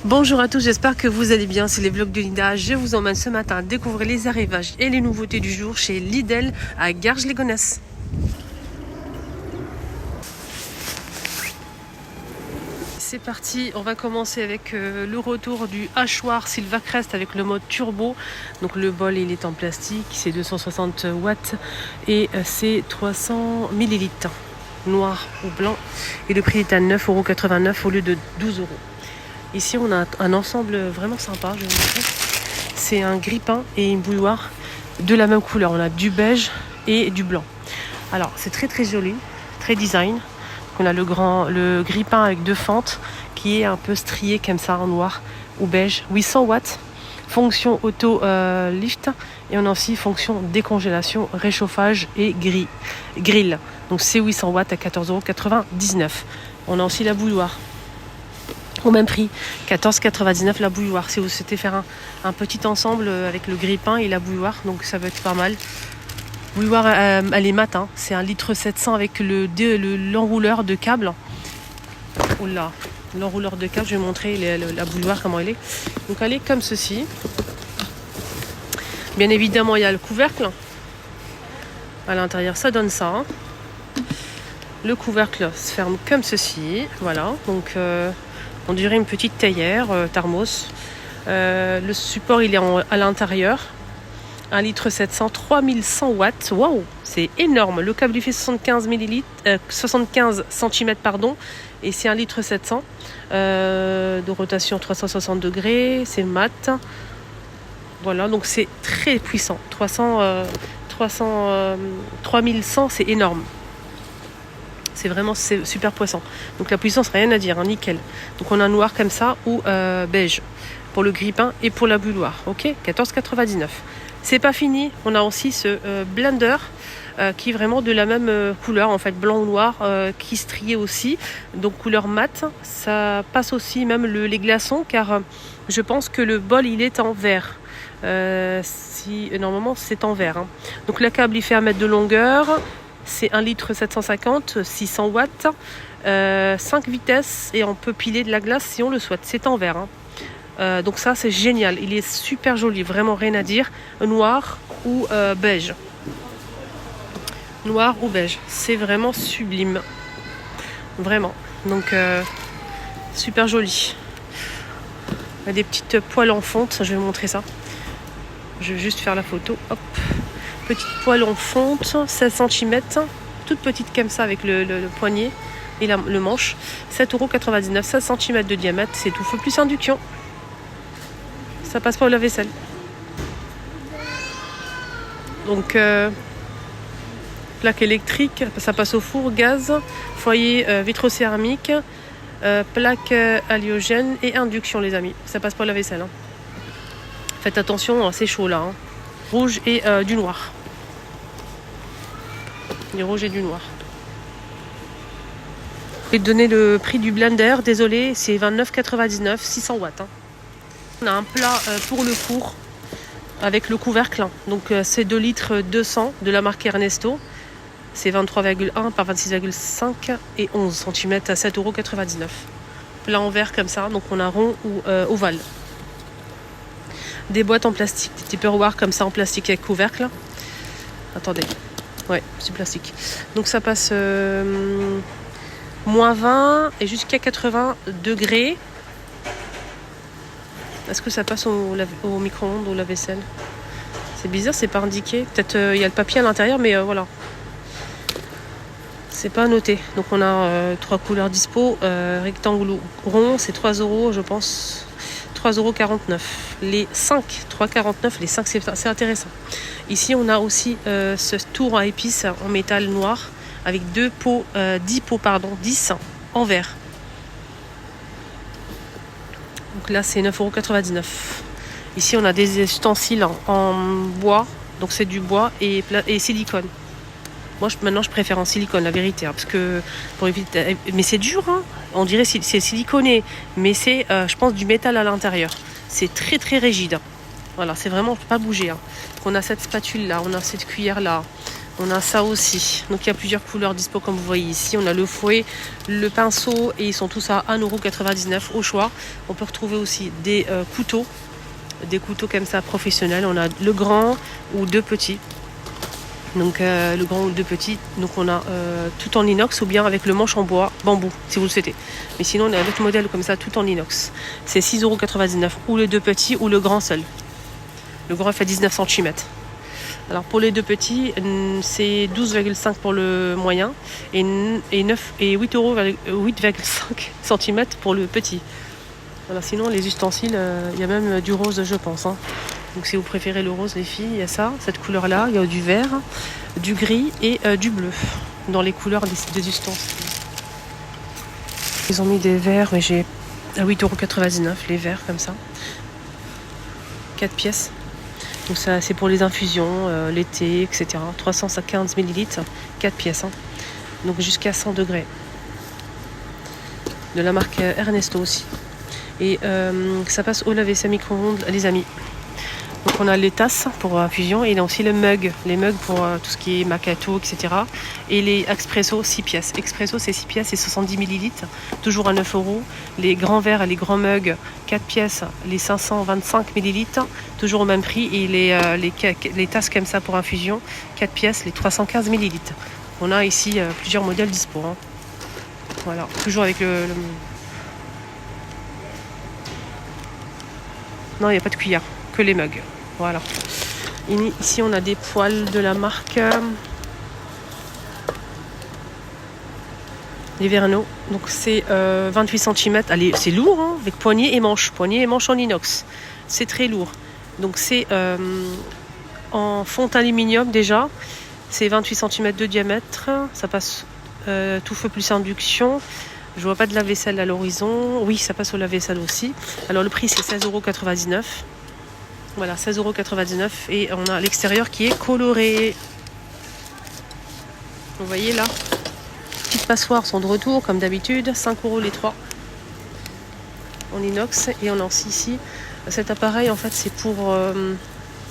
Bonjour à tous, j'espère que vous allez bien. C'est les vlogs de Linda. Je vous emmène ce matin à découvrir les arrivages et les nouveautés du jour chez Lidl à Garges-les-Gonesse. C'est parti, on va commencer avec le retour du hachoir Silvercrest avec le mode turbo. Donc le bol il est en plastique, c'est 260 watts et c'est 300 millilitres, noir ou blanc. Et le prix est à 9,89 € au lieu de 12 €. Ici, on a un ensemble vraiment sympa, je vais vous montrer. C'est un grille-pain et une bouilloire de la même couleur. On a du beige et du blanc. Alors, c'est très très joli, très design. On a le grille-pain avec deux fentes qui est un peu strié comme ça en noir ou beige. 800 watts, fonction auto-lift. Et on a aussi fonction décongélation, réchauffage et grill. Donc, c'est 800 watts à 14,99 €. On a aussi la bouilloire. Au même prix, 14,99 € la bouilloire. Si vous souhaitez faire un petit ensemble avec le grille-pain et la bouilloire, donc ça va être pas mal. Bouilloire, elle est mat, hein. C'est 1,7 litre avec l'enrouleur de câble. Oh là, l'enrouleur de câble, je vais vous montrer la bouilloire, comment elle est. Donc elle est comme ceci. Bien évidemment, il y a le couvercle. À l'intérieur, ça donne ça. Hein. Le couvercle se ferme comme ceci. Voilà, donc... on dirait une petite théière, thermos. Le support, il est à l'intérieur. 1,7 litre, 3100 watts. Waouh, c'est énorme. Le câble, il fait 75 cm, pardon. Et c'est 1,7 litre. De rotation 360 degrés. C'est mat. Voilà, donc c'est très puissant. 3100, c'est énorme. C'est super puissant. Donc la puissance, rien à dire, hein, nickel. Donc on a un noir comme ça ou beige pour le grille-pain et pour la bouilloire. Ok, 14,99 €. C'est pas fini. On a aussi ce blender qui est vraiment de la même couleur, en fait, blanc ou noir, qui strié aussi. Donc couleur mat. Ça passe aussi même les glaçons car je pense que le bol il est en verre. Normalement c'est en verre. Hein. Donc le câble il fait 1 mètre de longueur. C'est 1,750 litre, 600 watts, 5 vitesses et on peut piler de la glace si on le souhaite. C'est en verre. Hein. Donc ça, c'est génial. Il est super joli, vraiment rien à dire. Noir ou beige. Noir ou beige. C'est vraiment sublime. Vraiment. Donc, super joli. Il y a des petites poêles en fonte. Je vais vous montrer ça. Je vais juste faire la photo. Hop. Petite poêle en fonte, 16 cm, toute petite comme ça avec le poignet et le manche. 7,99 €, 16 cm de diamètre, c'est tout. Feu plus induction. Ça passe pas au lave-vaisselle. Donc, plaque électrique, ça passe au four, gaz, foyer vitrocéramique, plaque halogène et induction, les amis. Ça passe pas au lave-vaisselle. Hein. Faites attention, c'est chaud là. Hein. Rouge et du noir. Du rouge et du noir. Je vais donner le prix du blender, désolé, c'est 29,99 €, 600 watts. Hein. On a un plat pour le four avec le couvercle. Donc c'est 2 litres 200 de la marque Ernesto. C'est 23,1 par 26,5 et 11 cm à 7,99 €. Plat en verre comme ça, donc on a rond ou ovale. Des boîtes en plastique, des Tupperware comme ça en plastique avec couvercle. Attendez, ouais, c'est plastique. Donc ça passe moins 20 et jusqu'à 80 degrés. Est-ce que ça passe au micro-ondes ou au lave-vaisselle? C'est bizarre, c'est pas indiqué. Peut-être il y a le papier à l'intérieur, mais voilà. C'est pas noté. Donc on a 3 couleurs dispo. Rectangle ou rond, c'est 3 € je pense. 3,49 €. Les 5, 3,49 €. Les 5, c'est intéressant. Ici, on a aussi ce tour à épices en métal noir avec 10 pots en verre. Donc là, c'est 9,99 €. Ici, on a des ustensiles en bois. Donc, c'est du bois et silicone. Moi, maintenant, je préfère en silicone, la vérité. Hein, parce que, pour éviter... Mais c'est dur, hein. On dirait que c'est siliconé. Mais c'est, je pense, du métal à l'intérieur. C'est très, très rigide. Voilà, c'est vraiment, on ne peut pas bouger. Hein. On a cette spatule-là, on a cette cuillère-là. On a ça aussi. Donc il y a plusieurs couleurs dispo comme vous voyez ici. On a le fouet, le pinceau et ils sont tous à 1,99 € au choix. On peut retrouver aussi des couteaux. Des couteaux comme ça professionnels. On a le grand ou deux petits. Donc le grand ou deux petits. Donc on a tout en inox ou bien avec le manche en bois bambou si vous le souhaitez. Mais sinon on a un autre modèle comme ça tout en inox. C'est 6,99 € ou les deux petits ou le grand seul. Le grand fait 19 cm. Alors pour les deux petits, c'est 12,5 pour le moyen et 8,5 cm pour le petit. Voilà, sinon les ustensiles, il y a même du rose je pense. Hein. Donc si vous préférez le rose les filles, il y a ça, cette couleur là, il y a du vert, du gris et du bleu dans les couleurs des ustensiles. Ils ont mis des verres mais j'ai à 8,99 € les verres comme ça. 4 pièces. Donc ça c'est pour les infusions, l'été, etc. 315 ml, 4 pièces. Hein. Donc jusqu'à 100 degrés. De la marque Ernesto aussi. Et ça passe au lave-vaisselle micro-ondes, les amis. Donc on a les tasses pour infusion et il y a aussi les mugs pour tout ce qui est macchiato, etc. Et les expresso 6 pièces. Expresso c'est 6 pièces et 70 ml, toujours à 9 €. Les grands verres et les grands mugs 4 pièces, les 525 ml, toujours au même prix. Et les tasses comme ça pour infusion 4 pièces, les 315 ml. On a ici plusieurs modèles dispo. Hein. Voilà, toujours avec le... Non, il n'y a pas de cuillère, que les mugs. Voilà. Ici, on a des poêles de la marque Les Verno. Donc, c'est 28 cm. Allez, c'est lourd, hein, avec poignée et manche. Poignée et manche en inox. C'est très lourd. Donc, c'est en fonte aluminium déjà. C'est 28 cm de diamètre. Ça passe tout feu plus induction. Je vois pas de lave-vaisselle à l'horizon. Oui, ça passe au lave-vaisselle aussi. Alors le prix c'est 16,99 €. Voilà, 16,99 € et on a l'extérieur qui est coloré. Vous voyez là. Petites passoires sont de retour comme d'habitude. 5 € les 3. En inox. Et on a aussi ici cet appareil en fait c'est pour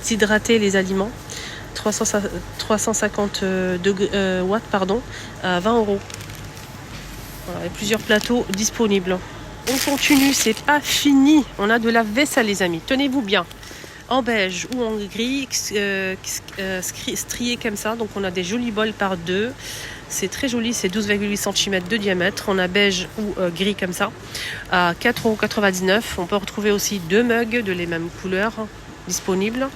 s'hydrater les aliments. 350 watts pardon, à 20 €. Voilà, il y a plusieurs plateaux disponibles. On continue, c'est pas fini. On a de la vaisselle les amis. Tenez-vous bien. En beige ou en gris, strié comme ça. Donc on a des jolis bols par deux. C'est très joli, c'est 12,8 cm de diamètre. On a beige ou gris comme ça. À 4,99 €. On peut retrouver aussi deux mugs de les mêmes couleurs disponibles.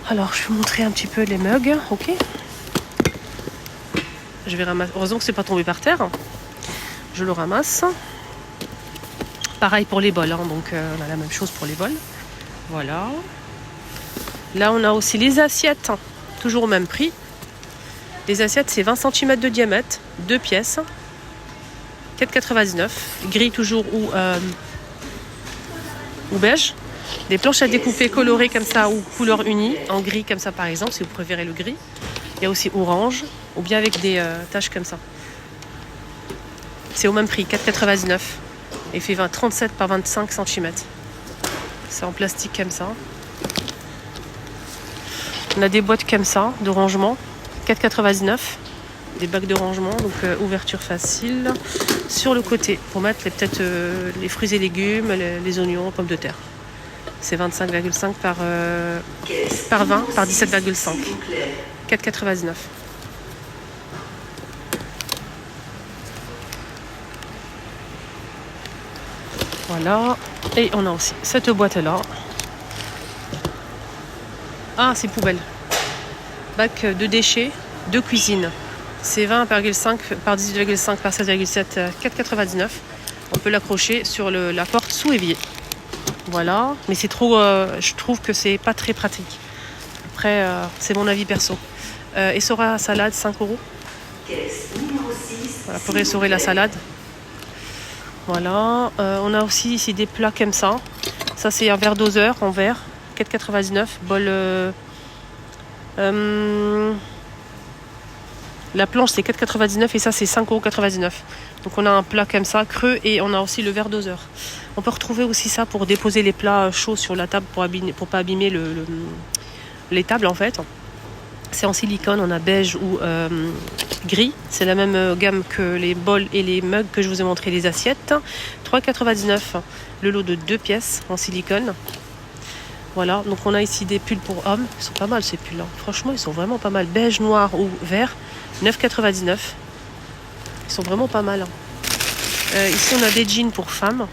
Alors je vais vous montrer un petit peu les mugs. Ok. Je vais ramasser. Heureusement que c'est pas tombé par terre. Je le ramasse. Pareil pour les bols. Hein. Donc on a la même chose pour les bols. Voilà. Là on a aussi les assiettes. Toujours au même prix. Les assiettes c'est 20 cm de diamètre. 2 pièces. 4,99 €. Gris toujours ou beige. Des planches à découper colorées comme ça ou couleur unie. En gris comme ça par exemple si vous préférez le gris. Il y a aussi orange ou bien avec des taches comme ça. C'est au même prix, 4,99 € et fait 37 par 25 cm. C'est en plastique comme ça. On a des boîtes comme ça de rangement, 4,99 €. Des bacs de rangement, donc ouverture facile. Sur le côté, pour mettre peut-être les fruits et légumes, les oignons, pommes de terre. C'est 25,5 par 20 par 17,5. 4,99 €. Voilà. Et on a aussi cette boîte-là. Ah, c'est poubelle. Bac de déchets de cuisine. C'est 20,5 par 18,5 par 16,7, 4,99 €. On peut l'accrocher sur la porte sous évier. Voilà. Mais c'est trop... je trouve que c'est pas très pratique. Après, c'est mon avis perso. Essora à salade, 5 €. Voilà, pour essorer la salade. Voilà. On a aussi ici des plats comme ça. Ça, c'est un verre doseur en verre. 4,99 €. Bol... la planche, c'est 4,99 € et ça, c'est 5,99 €. Donc, on a un plat comme ça, creux, et on a aussi le verre doseur. On peut retrouver aussi ça pour déposer les plats chauds sur la table pour pas abîmer les tables, en fait. C'est en silicone, on a beige ou gris. C'est la même gamme que les bols et les mugs que je vous ai montré, les assiettes. 3,99 € le lot de 2 pièces en silicone. Voilà, donc on a ici des pulls pour hommes. Ils sont pas mal ces pulls, hein. Franchement, ils sont vraiment pas mal. Beige, noir ou vert, 9,99 €. Ils sont vraiment pas mal, hein. Ici, on a des jeans pour femmes.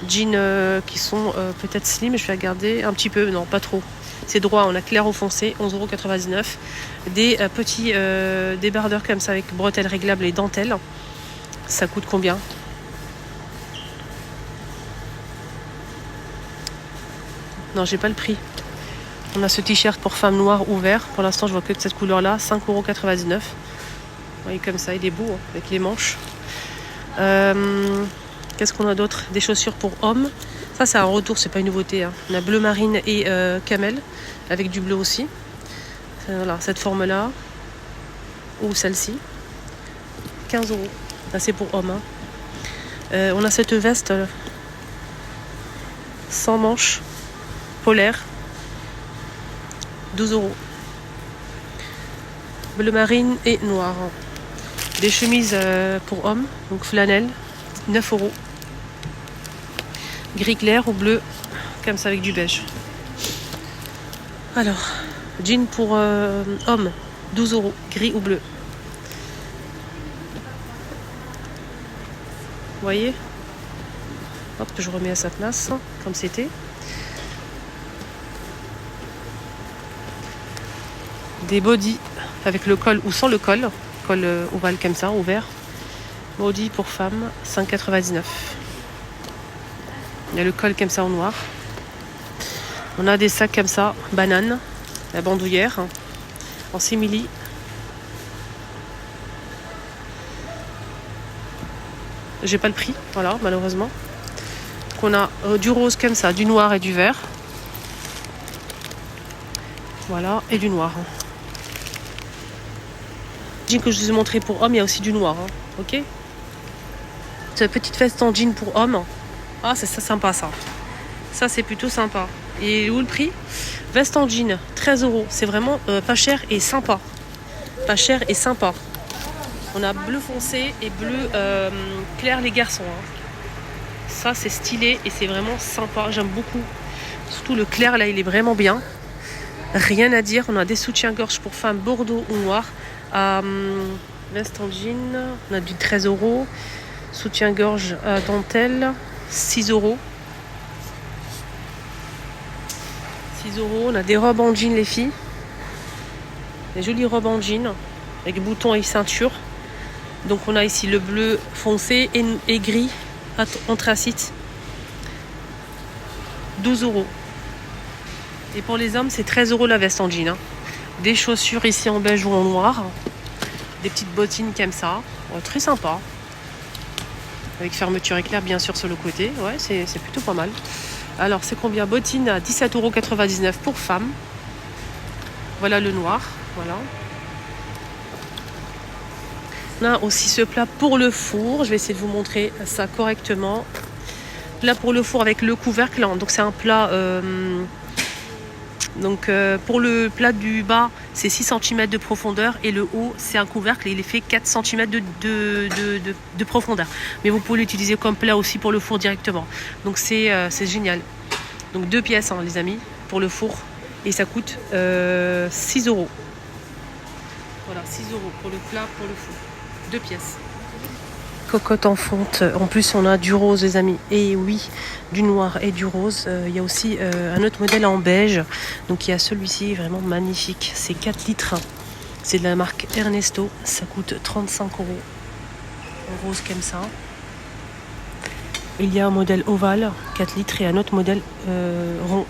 Jeans qui sont peut-être slim, je vais regarder un petit peu, non, pas trop. C'est droit, on a clair ou foncé, 11,99 €. Des petits débardeurs comme ça avec bretelles réglables et dentelles. Ça coûte combien? Non, j'ai pas le prix. On a ce t-shirt pour femme noire ou vert. Pour l'instant, je vois que de cette couleur-là, 5,99 €. Vous voyez comme ça, il est beau, hein, avec les manches. Qu'est-ce qu'on a d'autre? Des chaussures pour hommes. Ça, c'est un retour, c'est pas une nouveauté, hein. On a bleu marine et camel, avec du bleu aussi. Voilà, cette forme-là. Ou celle-ci. 15 €. Là, c'est pour hommes, hein. On a cette veste sans manches, polaire. 12 €. Bleu marine et noir. Des chemises pour hommes, donc flanelle, 9 €. Gris clair ou bleu, comme ça avec du beige. Alors, jean pour hommes, 12 €, gris ou bleu. Vous voyez? Hop, je remets à sa place, comme c'était. Des bodys avec le col ou sans le col ovale comme ça, ouvert. Body pour femmes, 5,99 €. Il y a le col comme ça en noir. On a des sacs comme ça, banane, la bandoulière, en simili. J'ai pas le prix, voilà, malheureusement. Donc on a du rose comme ça, du noir et du vert. Voilà, et du noir. Jean que je vous ai montré pour hommes, il y a aussi du noir, hein. Ok. Cette petite veste en jean pour hommes. Ah, c'est ça sympa ça. Ça, c'est plutôt sympa. Et où le prix? Veste en jean, 13 €. C'est vraiment pas cher et sympa. Pas cher et sympa. On a bleu foncé et bleu clair les garçons, hein. Ça, c'est stylé et c'est vraiment sympa. J'aime beaucoup. Surtout le clair, là, il est vraiment bien. Rien à dire. On a des soutiens-gorge pour femmes bordeaux ou noir. Veste en jean, on a du 13 €. Soutien-gorge dentelle, 6 €. 6 €. On a des robes en jean, les filles. Des jolies robes en jean avec boutons et ceinture. Donc on a ici le bleu foncé et gris anthracite. 12 €. Et pour les hommes, c'est 13 € la veste en jean, hein. Des chaussures ici en beige ou en noir. Des petites bottines comme ça. Ouais, très sympa. Avec fermeture éclair bien sûr sur le côté. Ouais, c'est plutôt pas mal. Alors c'est combien? Bottines à 17,99 € pour femmes. Voilà le noir. Voilà. On a aussi ce plat pour le four. Je vais essayer de vous montrer ça correctement. Plat pour le four avec le couvercle. Donc c'est un plat... pour le plat du bas, c'est 6 cm de profondeur et le haut, c'est un couvercle et il est fait 4 cm de profondeur. Mais vous pouvez l'utiliser comme plat aussi pour le four directement. Donc c'est génial. Donc 2 pièces, hein, les amis, pour le four. Et ça coûte 6 €. Voilà, 6 € pour le plat, pour le four. 2 pièces. Cocotte en fonte. En plus, on a du rose, les amis. Et oui, du noir et du rose. Il y a aussi un autre modèle en beige. Donc, il y a celui-ci, vraiment magnifique. C'est 4 litres. C'est de la marque Ernesto. Ça coûte 35 €. En rose comme ça. Il y a un modèle ovale, 4 litres, et un autre modèle rond.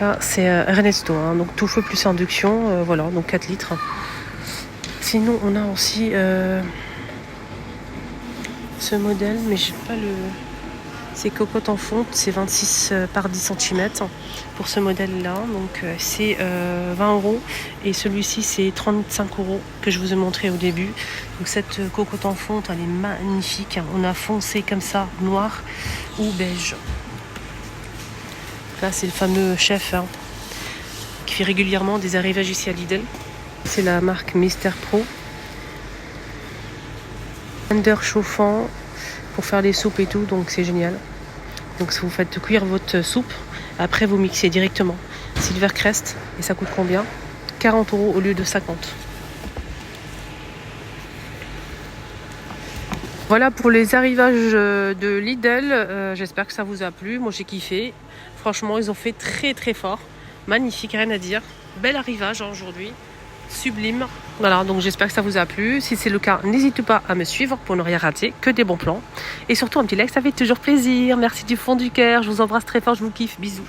Là, c'est Ernesto. Hein, donc, tout feu plus induction. Voilà, donc 4 litres. Sinon, on a aussi ce modèle, mais j'ai pas le... C'est cocotte en fonte, c'est 26 par 10 cm pour ce modèle-là. Donc, c'est 20 €. Et celui-ci, c'est 35 € que je vous ai montré au début. Donc, cette cocotte en fonte, elle est magnifique. On a foncé comme ça, noir ou beige. Là, c'est le fameux chef, hein. fait régulièrement des arrivages ici à Lidl. C'est la marque Mister Pro. Blender chauffant pour faire les soupes et tout, donc c'est génial. Donc si vous faites cuire votre soupe, après vous mixez directement. Silvercrest, et ça coûte combien? 40 € au lieu de 50. Voilà pour les arrivages de Lidl. J'espère que ça vous a plu. Moi j'ai kiffé. Franchement, ils ont fait très très fort. Magnifique, rien à dire. Bel arrivage aujourd'hui. Sublime. Voilà, donc j'espère que ça vous a plu. Si c'est le cas, n'hésitez pas à me suivre pour ne rien rater, que des bons plans. Et surtout un petit like, ça fait toujours plaisir. Merci du fond du cœur. Je vous embrasse très fort, je vous kiffe. Bisous.